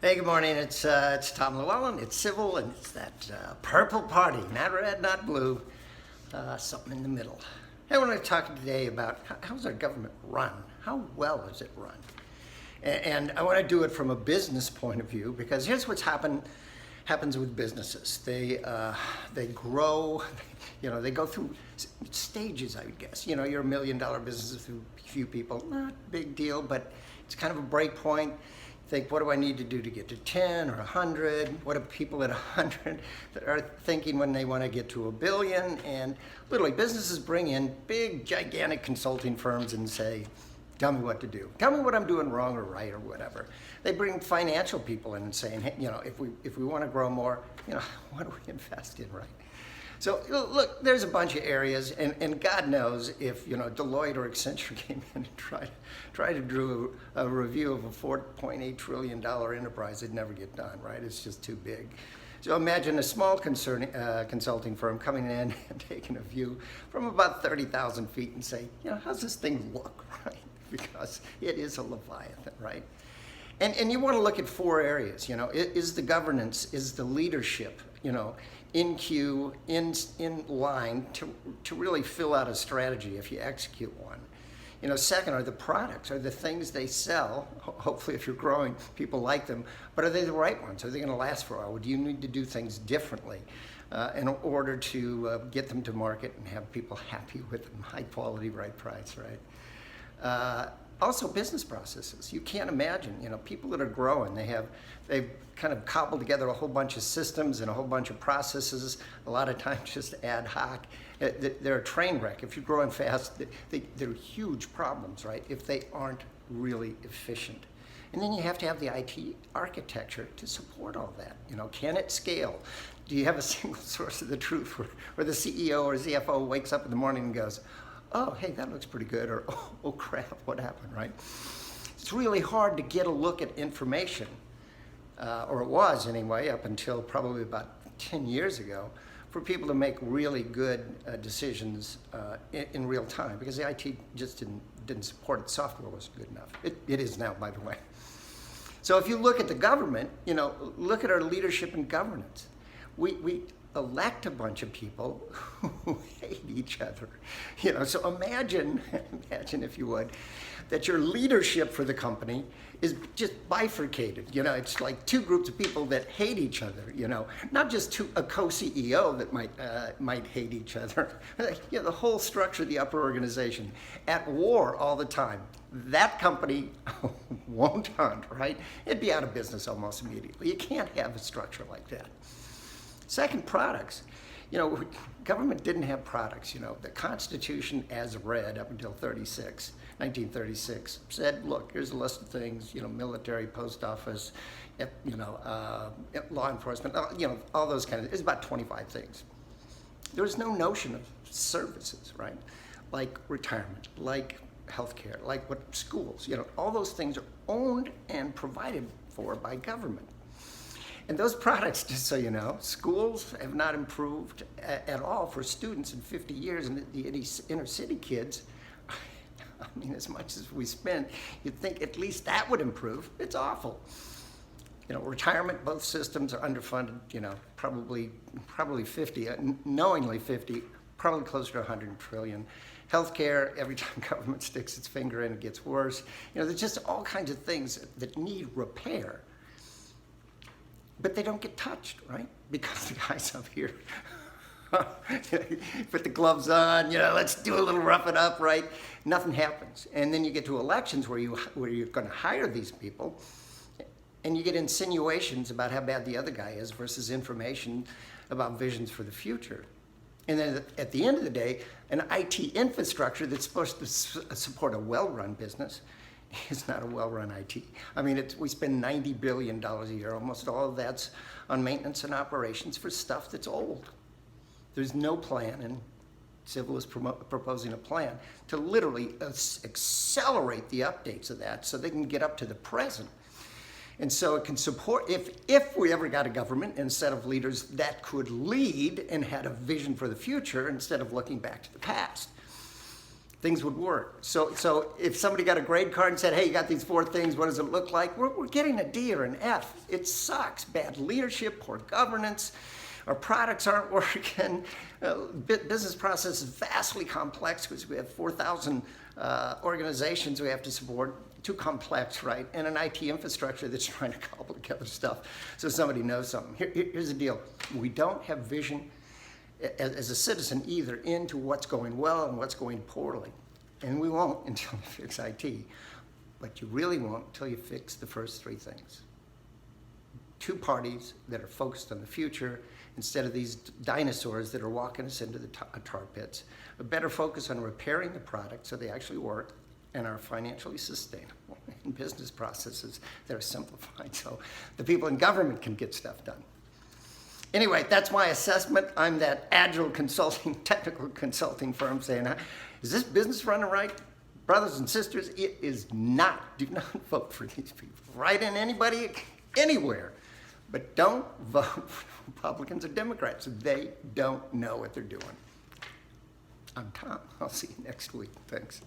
Hey, good morning. It's Tom Llewellyn. It's civil, and it's that purple party, not red, not blue, something in the middle. Hey, I want to talk today about how's our government run? How well is it run? And I want to do it from a business point of view because here's what's happens with businesses. They grow, they go through stages, I would guess. You're $1 million business through a few people, not a big deal, but it's kind of a break point. Think, what do I need to do to get to 10 or 100? What do people at 100 that are thinking when they want to get to $1 billion? And literally, businesses bring in big, gigantic consulting firms and say, tell me what to do. Tell me what I'm doing wrong or right or whatever. They bring financial people in and saying, hey, if we want to grow more, what do we invest in, right? So look, there's a bunch of areas, and God knows if Deloitte or Accenture came in and tried to do a review of a $4.8 trillion enterprise, it'd never get done, right? It's just too big. So imagine a small consulting firm coming in and taking a view from about 30,000 feet and say, how's this thing look, right? Because it is a leviathan, right? And you want to look at four areas. Is the governance, is the leadership, in queue, in line to really fill out a strategy if you execute one. Second, are the products, are the things they sell, hopefully if you're growing, people like them, but are they the right ones? Are they going to last for a while? Or do you need to do things differently in order to get them to market and have people happy with them, high quality, right price, right? Also, business processes. You can't imagine, people that are growing, they've kind of cobbled together a whole bunch of systems and a whole bunch of processes, a lot of times just ad hoc. They're a train wreck. If you're growing fast, they're huge problems, right, if they aren't really efficient. And then you have to have the IT architecture to support all that. Can it scale? Do you have a single source of the truth where the CEO or CFO wakes up in the morning and goes, oh, hey, that looks pretty good, or oh crap, what happened, right? It's really hard to get a look at information, or it was anyway, up until probably about 10 years ago, for people to make really good decisions in real time, because the IT just didn't support it. Software wasn't good enough. It is now, by the way. So if you look at the government, look at our leadership and governance. We elect a bunch of people who hate each other. So imagine if you would, that your leadership for the company is just bifurcated. It's like two groups of people that hate each other, not just a co-CEO that might hate each other. The whole structure of the upper organization at war all the time. That company won't hunt, right? It'd be out of business almost immediately. You can't have a structure like that. Second, products. Government didn't have products. The Constitution as read up until 1936, said, look, here's a list of things, military, post office, law enforcement, all those kind of, it's about 25 things. There was no notion of services, right? Like retirement, like healthcare, like what schools, all those things are owned and provided for by government. And those products, just so you know, schools have not improved at all for students in 50 years, and the inner city kids, as much as we spend, you'd think at least that would improve. It's awful. Retirement, both systems are underfunded, probably 50, knowingly 50, probably closer to 100 trillion. Healthcare, every time government sticks its finger in, it gets worse. There's just all kinds of things that need repair. But they don't get touched, right? Because the guys up here put the gloves on, let's do a little rough it up, right? Nothing happens. And then you get to elections where you're going to hire these people, and you get insinuations about how bad the other guy is versus information about visions for the future. And then at the end of the day, an IT infrastructure that's supposed to support a well-run business is not a well-run IT. We spend $90 billion a year. Almost all of that's on maintenance and operations for stuff that's old. There's no plan, and Civil is proposing a plan to literally accelerate the updates of that so they can get up to the present. And so it can support, if we ever got a government and a set of leaders that could lead and had a vision for the future instead of looking back to the past. things would work. So if somebody got a grade card and said, hey, you got these 4 things, what does it look like? We're getting a D or an F. It sucks. Bad leadership, poor governance, our products aren't working. Business process is vastly complex because we have 4,000 organizations we have to support. Too complex, right? And an IT infrastructure that's trying to cobble together stuff so somebody knows something. Here's the deal. We don't have vision as a citizen either into what's going well and what's going poorly. And we won't until we fix IT. But you really won't until you fix the first 3 things. 2 parties that are focused on the future instead of these dinosaurs that are walking us into the tar pits. A better focus on repairing the product so they actually work and are financially sustainable, and business processes that are simplified so the people in government can get stuff done. Anyway, that's my assessment. I'm that agile consulting, technical consulting firm saying, is this business running right? Brothers and sisters, it is not. Do not vote for these people. Write in anybody, anywhere. But don't vote for Republicans or Democrats. They don't know what they're doing. I'm Tom. I'll see you next week. Thanks.